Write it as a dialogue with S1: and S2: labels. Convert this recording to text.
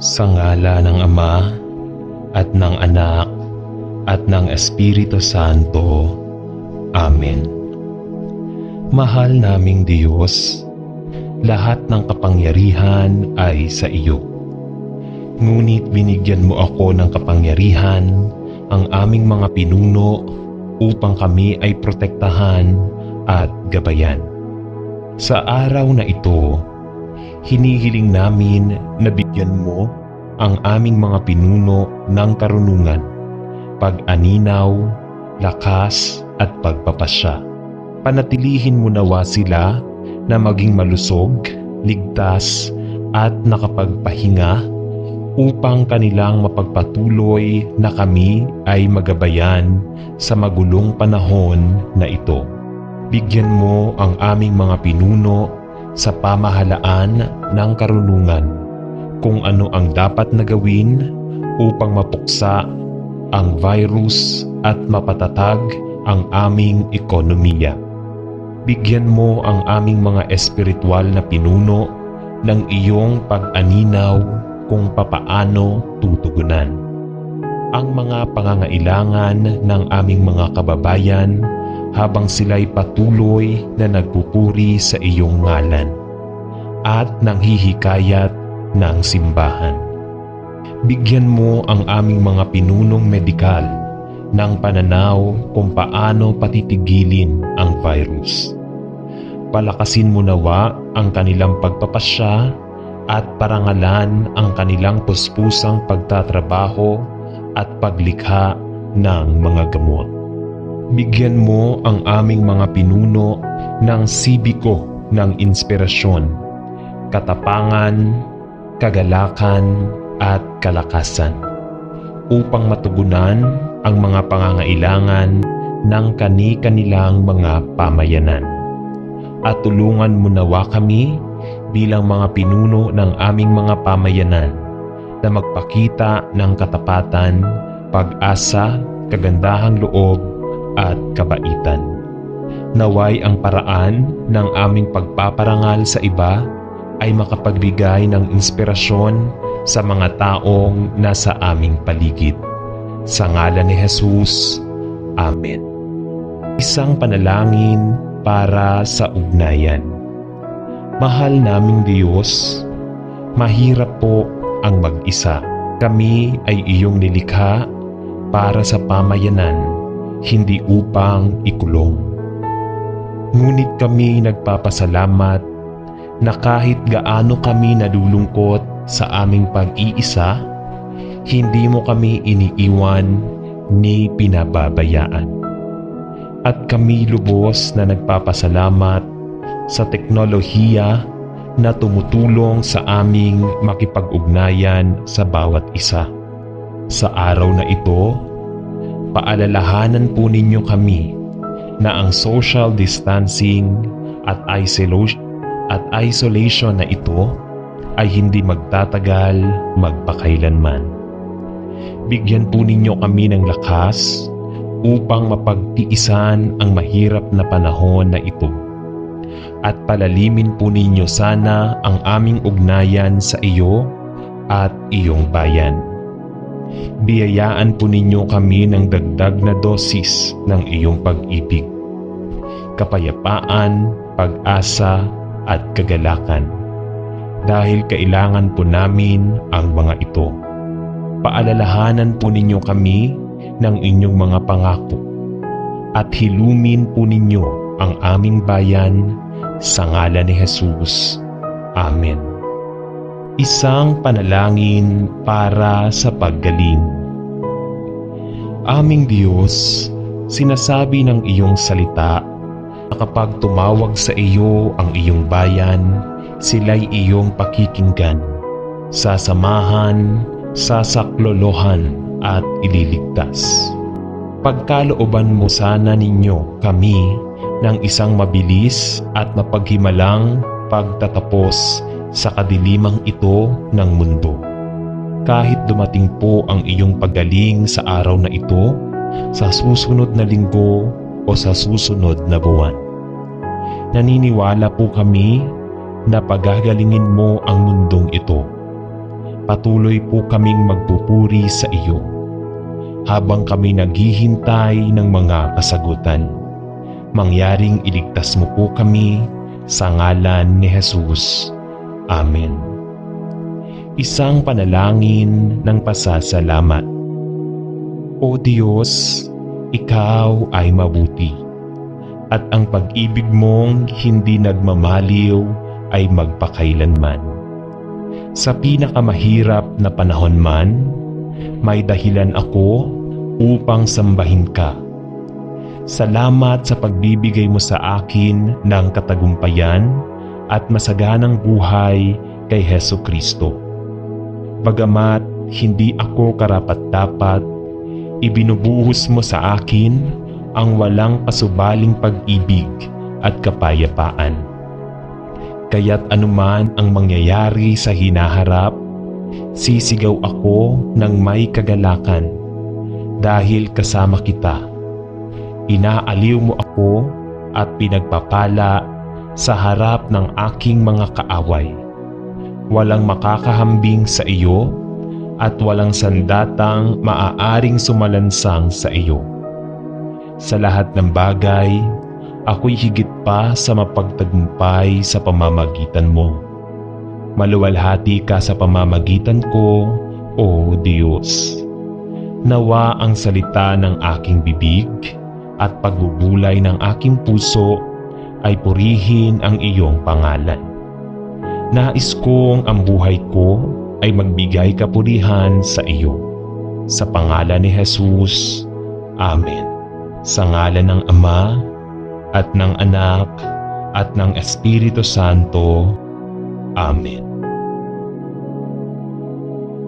S1: Sa ngala ng Ama at ng Anak at ng Espiritu Santo. Amen. Mahal naming Diyos, lahat ng kapangyarihan ay sa iyo. Ngunit binigyan mo ako ng kapangyarihan, ang aming mga pinuno, upang kami ay protektahan at gabayan. Sa araw na ito, hinihiling namin na bigyan mo ang aming mga pinuno ng karunungan, pag-aninaw, lakas at pagpapasya. Panatilihin mo nawa sila na maging malusog, ligtas at nakapagpahinga upang kanilang mapagpatuloy na kami ay magabayan sa magulong panahon na ito. Bigyan mo ang aming mga pinuno sa pamahalaan ng karunungan kung ano ang dapat na gawin upang mapuksa ang virus at mapatatag ang aming ekonomiya. Bigyan mo ang aming mga espiritual na pinuno ng iyong pag-aninaw kung papaano tutugunan ang mga pangangailangan ng aming mga kababayan habang sila'y patuloy na nagpupuri sa iyong ngalan at nanghihikayat ng simbahan. Bigyan mo ang aming mga pinunong medikal ng pananaw kung paano patitigilin ang virus. Palakasin mo nawa ang kanilang pagpapasya at parangalan ang kanilang puspusang pagtatrabaho at paglikha ng mga gamot. Bigyan mo ang aming mga pinuno ng sibiko ng inspirasyon, katapangan, kagalakan at kalakasan upang matugunan ang mga pangangailangan ng kani-kanilang mga pamayanan. At tulungan mo nawa kami bilang mga pinuno ng aming mga pamayanan na magpakita ng katapatan, pag-asa, kagandahang loob at kabaitan. Naway ang paraan ng aming pagpaparangal sa iba ay makapagbigay ng inspirasyon sa mga taong nasa aming paligid. Sa ngalan ni Jesus, Amen. Isang panalangin para sa ugnayan. Mahal naming Diyos, mahirap po ang mag-isa. Kami ay iyong nilikha para sa pamayanan, hindi upang ikulong. Ngunit kami nagpapasalamat na kahit gaano kami nalulungkot sa aming pag-iisa, hindi mo kami iniiwan ni pinababayaan. At kami lubos na nagpapasalamat sa teknolohiya na tumutulong sa aming makipag-ugnayan sa bawat isa. Sa araw na ito, paalalahanan po ninyo kami na ang social distancing at isolation na ito ay hindi magtatagal magpakailanman. Bigyan po ninyo kami ng lakas upang mapagtiisan ang mahirap na panahon na ito. At palalimin po ninyo sana ang aming ugnayan sa iyo at iyong bayan. Biyayaan po ninyo kami ng dagdag na dosis ng iyong pag-ibig, kapayapaan, pag-asa at kagalakan. Dahil kailangan po namin ang mga ito. Paalalahanan po ninyo kami ng inyong mga pangako at hilumin po ninyo ang aming bayan sa ngalan ni Jesus. Amen. Isang panalangin para sa paggaling. Aming Diyos, sinasabi ng iyong salita na kapag tumawag sa iyo ang iyong bayan, sila'y iyong pakikinggan, sasamahan, sasaklolohan at ililigtas. Pagkalooban mo sana ninyo kami ng isang mabilis at mapaghimalang pagtatapos sa kadilimang ito ng mundo. Kahit dumating po ang iyong paggaling sa araw na ito, sa susunod na linggo o sa susunod na buwan. Naniniwala po kami na pagagalingin mo ang mundong ito. patuloy po kaming magpupuri sa iyo habang kami naghihintay ng mga kasagutan. Mangyaring iligtas mo po kami sa ngalan ni Jesus. Amen. Isang panalangin ng pasasalamat. O Diyos, ikaw ay mabuti, at ang pag-ibig mong hindi nagmamaliw ay magpakailanman. Sa pinakamahirap na panahon man, may dahilan ako upang sambahin ka. Salamat sa pagbibigay mo sa akin ng katagumpayan at masaganang buhay kay Hesu Kristo. Bagamat hindi ako karapat-dapat, ibinubuhos mo sa akin ang walang pasubaling pag-ibig at kapayapaan. Kaya't anuman ang mangyayari sa hinaharap, sisigaw ako ng may kagalakan dahil kasama kita. Inaaliw mo ako at pinagpapala sa harap ng aking mga kaaway. Walang makakahambing sa iyo at walang sandatang maaaring sumalansang sa iyo. Sa lahat ng bagay, ako'y higit pa sa mapagtagumpay sa pamamagitan mo. Maluwalhati ka sa pamamagitan ko, O Diyos. Nawa ang salita ng aking bibig at pagbubulay ng aking puso ay purihin ang iyong pangalan. Nais kong ang buhay ko ay magbigay kapurihan sa iyo. Sa pangalan ni Jesus. Amen. Sa ngalan ng Ama at ng Anak at ng Espiritu Santo. Amen.